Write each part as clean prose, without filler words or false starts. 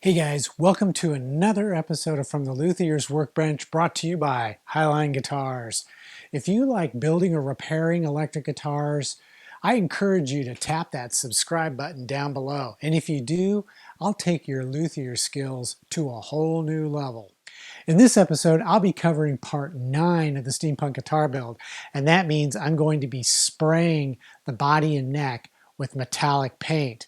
Hey guys, welcome to another episode of From the Luthier's Workbench, brought to you by Highline Guitars. If you like building or repairing electric guitars, I encourage you to tap that subscribe button down below. And if you do, I'll take your luthier skills to a whole new level. In this episode, I'll be covering part 9 of the Steampunk guitar build, and that means I'm going to be spraying the body and neck with metallic paint.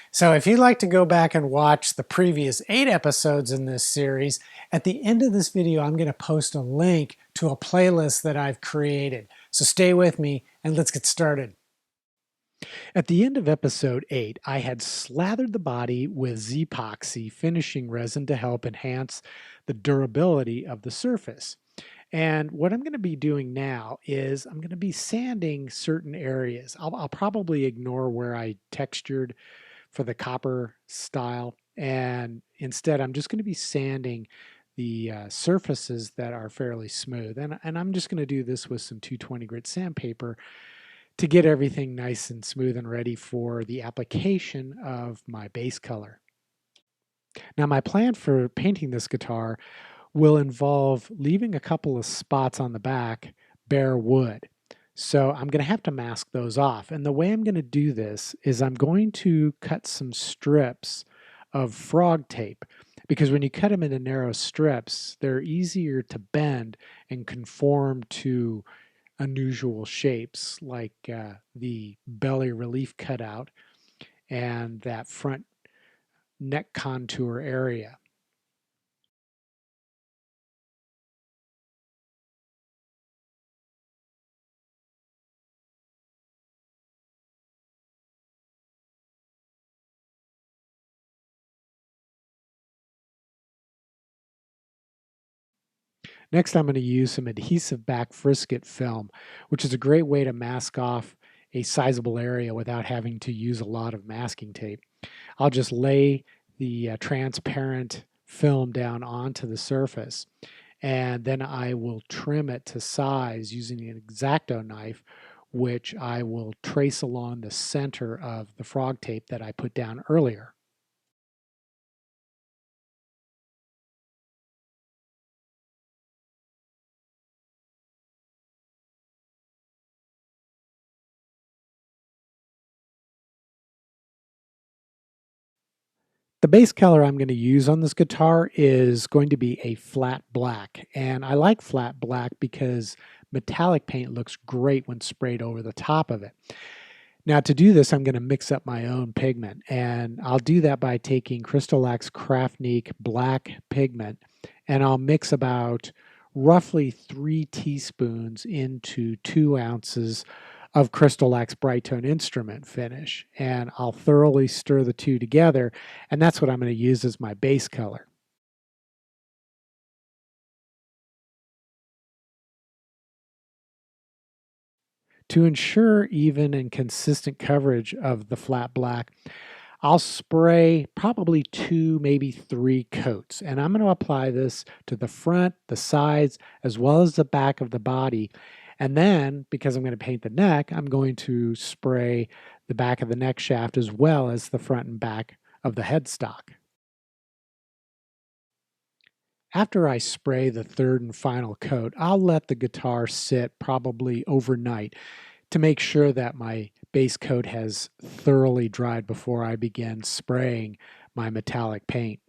So if you'd like to go back and watch the previous 8 episodes in this series, at the end of this video I'm going to post a link to a playlist that I've created. So stay with me and let's get started. At the end of episode 8, I had slathered the body with Z-epoxy finishing resin to help enhance the durability of the surface. And what I'm going to be doing now is I'm going to be sanding certain areas. I'll probably ignore where I textured for the copper style, and instead I'm just going to be sanding the surfaces that are fairly smooth, and I'm just going to do this with some 220 grit sandpaper to get everything nice and smooth and ready for the application of my base color. Now my plan for painting this guitar will involve leaving a couple of spots on the back bare wood. So I'm going to have to mask those off. And the way I'm going to do this is I'm going to cut some strips of frog tape, because when you cut them into narrow strips, they're easier to bend and conform to unusual shapes like the belly relief cutout and that front neck contour area. Next, I'm going to use some adhesive back frisket film, which is a great way to mask off a sizable area without having to use a lot of masking tape. I'll just lay the transparent film down onto the surface, and then I will trim it to size using an X-Acto knife, which I will trace along the center of the frog tape that I put down earlier. The base color I'm going to use on this guitar is going to be a flat black, and I like flat black because metallic paint looks great when sprayed over the top of it. Now to do this, I'm going to mix up my own pigment, and I'll do that by taking Crystal X Craftnique black pigment, and I'll mix about roughly 3 teaspoons into 2 ounces of Crystal X Bright Tone Instrument finish, and I'll thoroughly stir the two together, and that's what I'm going to use as my base color. To ensure even and consistent coverage of the flat black, I'll spray probably 2, maybe 3 coats, and I'm going to apply this to the front, the sides, as well as the back of the body. And then, because I'm going to paint the neck, I'm going to spray the back of the neck shaft as well as the front and back of the headstock. After I spray the third and final coat, I'll let the guitar sit probably overnight to make sure that my base coat has thoroughly dried before I begin spraying my metallic paint.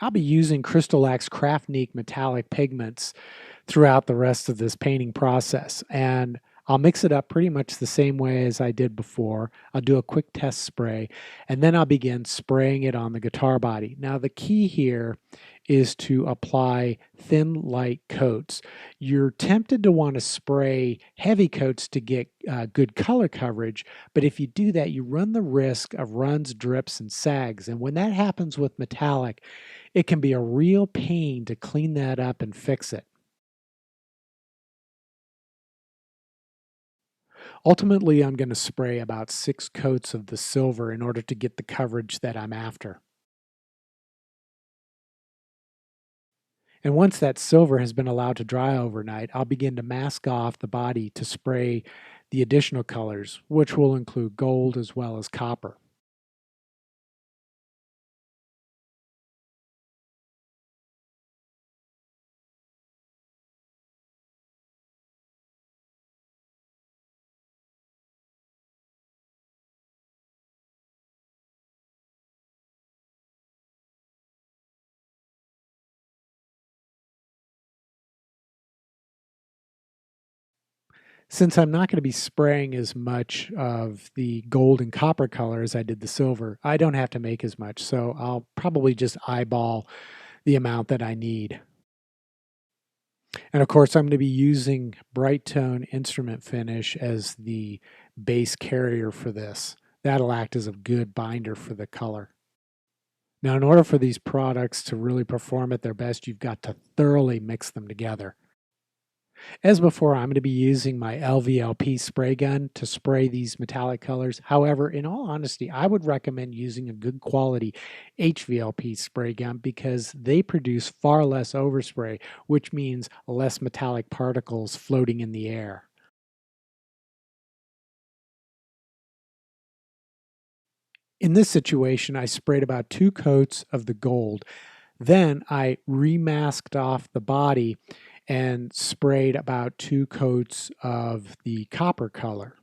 I'll be using Crystal X Craftnique metallic pigments throughout the rest of this painting process, and I'll mix it up pretty much the same way as I did before. I'll do a quick test spray, and then I'll begin spraying it on the guitar body. Now the key here is to apply thin, light coats. You're tempted to want to spray heavy coats to get good color coverage, but if you do that, you run the risk of runs, drips, and sags, and when that happens with metallic, it can be a real pain to clean that up and fix it. Ultimately, I'm going to spray about 6 coats of the silver in order to get the coverage that I'm after. And once that silver has been allowed to dry overnight, I'll begin to mask off the body to spray the additional colors, which will include gold as well as copper. Since I'm not going to be spraying as much of the gold and copper color as I did the silver, I don't have to make as much. So I'll probably just eyeball the amount that I need. And of course, I'm going to be using Bright Tone Instrument Finish as the base carrier for this. That'll act as a good binder for the color. Now, in order for these products to really perform at their best, you've got to thoroughly mix them together. As before, I'm going to be using my LVLP spray gun to spray these metallic colors. However, in all honesty, I would recommend using a good quality HVLP spray gun because they produce far less overspray, which means less metallic particles floating in the air. In this situation, I sprayed about 2 coats of the gold. Then I remasked off the body and sprayed about 2 coats of the copper color.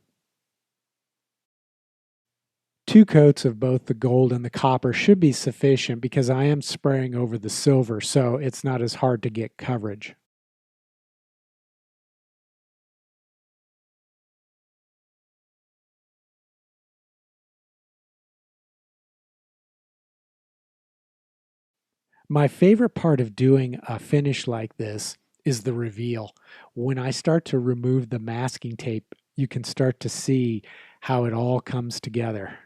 2 coats of both the gold and the copper should be sufficient because I am spraying over the silver, so it's not as hard to get coverage. My favorite part of doing a finish like this is the reveal. When I start to remove the masking tape, you can start to see how it all comes together.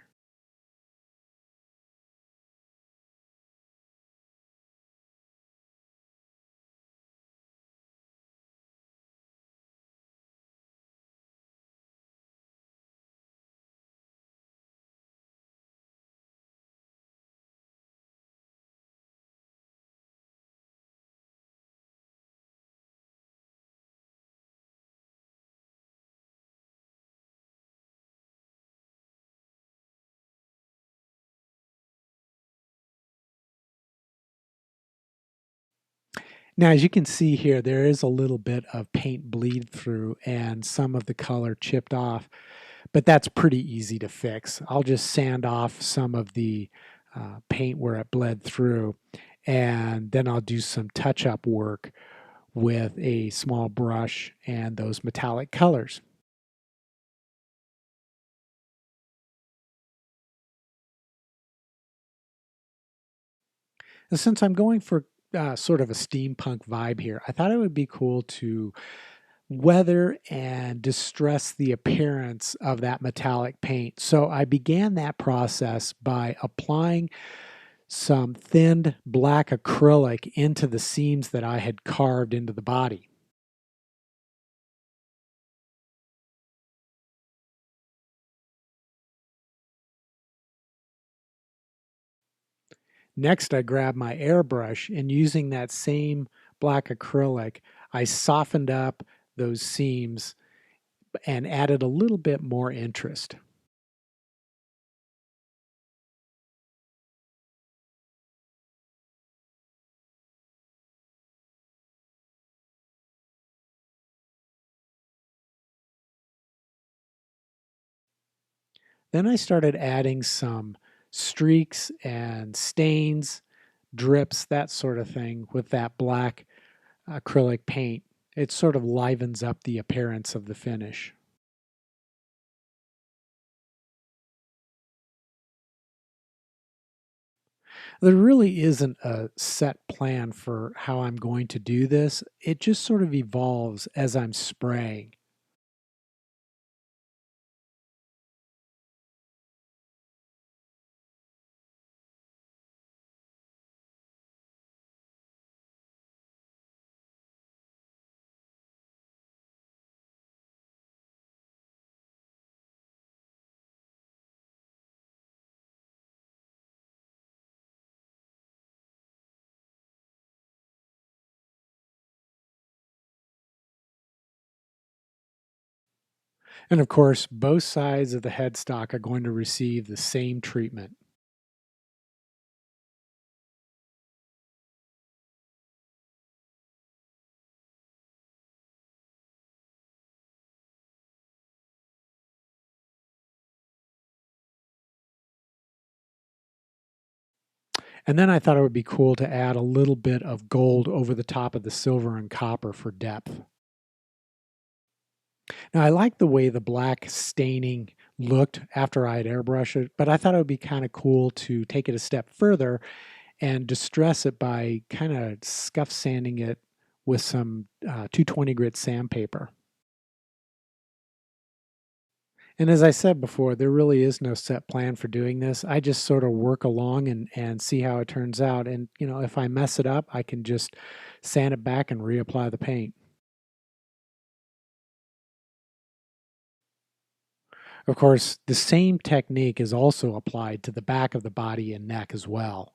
Now, as you can see here, there is a little bit of paint bleed through and some of the color chipped off, but that's pretty easy to fix. I'll just sand off some of the paint where it bled through, and then I'll do some touch-up work with a small brush and those metallic colors. And since I'm going for sort of a steampunk vibe here, I thought it would be cool to weather and distress the appearance of that metallic paint. So I began that process by applying some thinned black acrylic into the seams that I had carved into the body. Next, I grabbed my airbrush and using that same black acrylic, I softened up those seams and added a little bit more interest. Then I started adding some streaks and stains, drips, that sort of thing with that black acrylic paint. It sort of livens up the appearance of the finish. There really isn't a set plan for how I'm going to do this. It just sort of evolves as I'm spraying. And of course, both sides of the headstock are going to receive the same treatment. And then I thought it would be cool to add a little bit of gold over the top of the silver and copper for depth. Now, I like the way the black staining looked after I had airbrushed it, but I thought it would be kind of cool to take it a step further and distress it by kind of scuff sanding it with some 220 grit sandpaper. And as I said before, there really is no set plan for doing this. I just sort of work along and see how it turns out. And, if I mess it up, I can just sand it back and reapply the paint. Of course, the same technique is also applied to the back of the body and neck as well.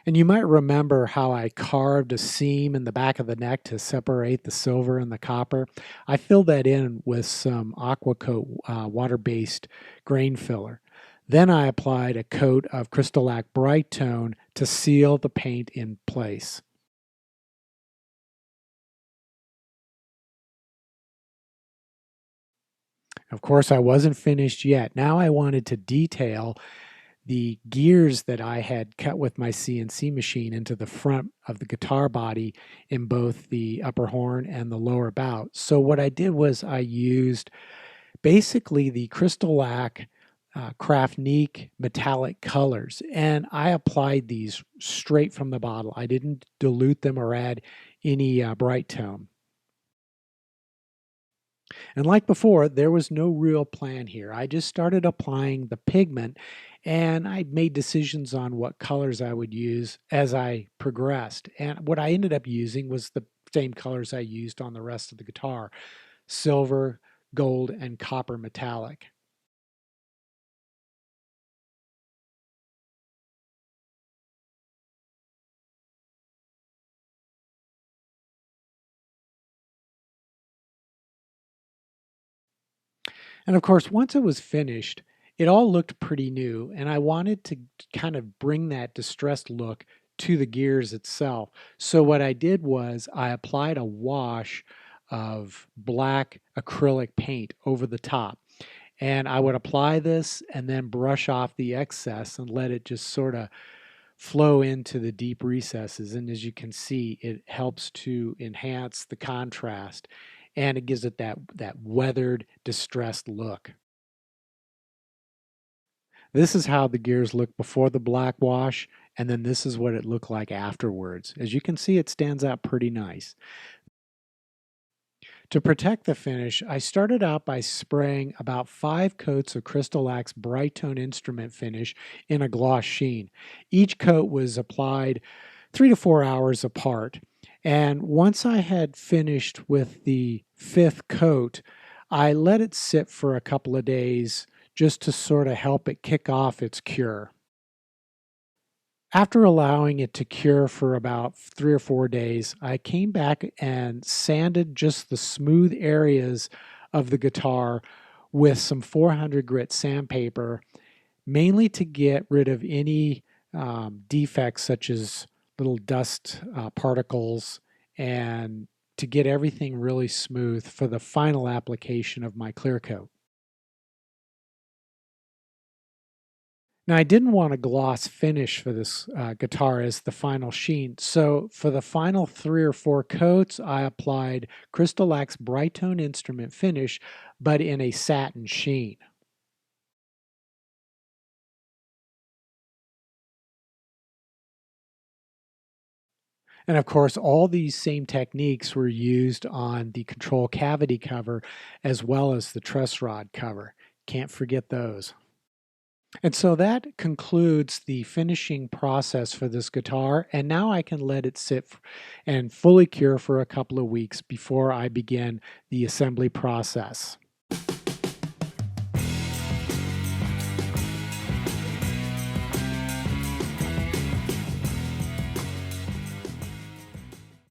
And you might remember how I carved a seam in the back of the neck to separate the silver and the copper. I filled that in with some aqua coat water-based grain filler. Then I applied a coat of Crystal-Lac Bright Tone to seal the paint in place. Of course, I wasn't finished yet. Now I wanted to detail the gears that I had cut with my CNC machine into the front of the guitar body in both the upper horn and the lower bout. So what I did was I used basically the Crystal-Lac Craftnique metallic colors, and I applied these straight from the bottle. I didn't dilute them or add any bright tone. And like before, there was no real plan here. I just started applying the pigment and I made decisions on what colors I would use as I progressed. And what I ended up using was the same colors I used on the rest of the guitar: silver, gold, and copper metallic. And of course, once it was finished, it all looked pretty new, and I wanted to kind of bring that distressed look to the gears itself. So what I did was I applied a wash of black acrylic paint over the top. And I would apply this and then brush off the excess and let it just sort of flow into the deep recesses. And as you can see, it helps to enhance the contrast and it gives it that weathered, distressed look. This is how the gears look before the black wash, and then this is what it looked like afterwards. As you can see, it stands out pretty nice. To protect the finish, I started out by spraying about 5 coats of Crystal-Lac's Bright Tone instrument finish in a gloss sheen. Each coat was applied 3 to 4 hours apart. And once I had finished with the 5th coat, I let it sit for a couple of days just to sort of help it kick off its cure. After allowing it to cure for about 3 or 4 days, I came back and sanded just the smooth areas of the guitar with some 400 grit sandpaper, mainly to get rid of any defects such as little dust particles and to get everything really smooth for the final application of my clear coat. Now, I didn't want a gloss finish for this guitar as the final sheen, so for the final 3 or 4 coats, I applied Crystal-Lac's Bright Tone instrument finish, but in a satin sheen. And of course, all these same techniques were used on the control cavity cover as well as the truss rod cover. Can't forget those. And so that concludes the finishing process for this guitar. And now I can let it sit and fully cure for a couple of weeks before I begin the assembly process.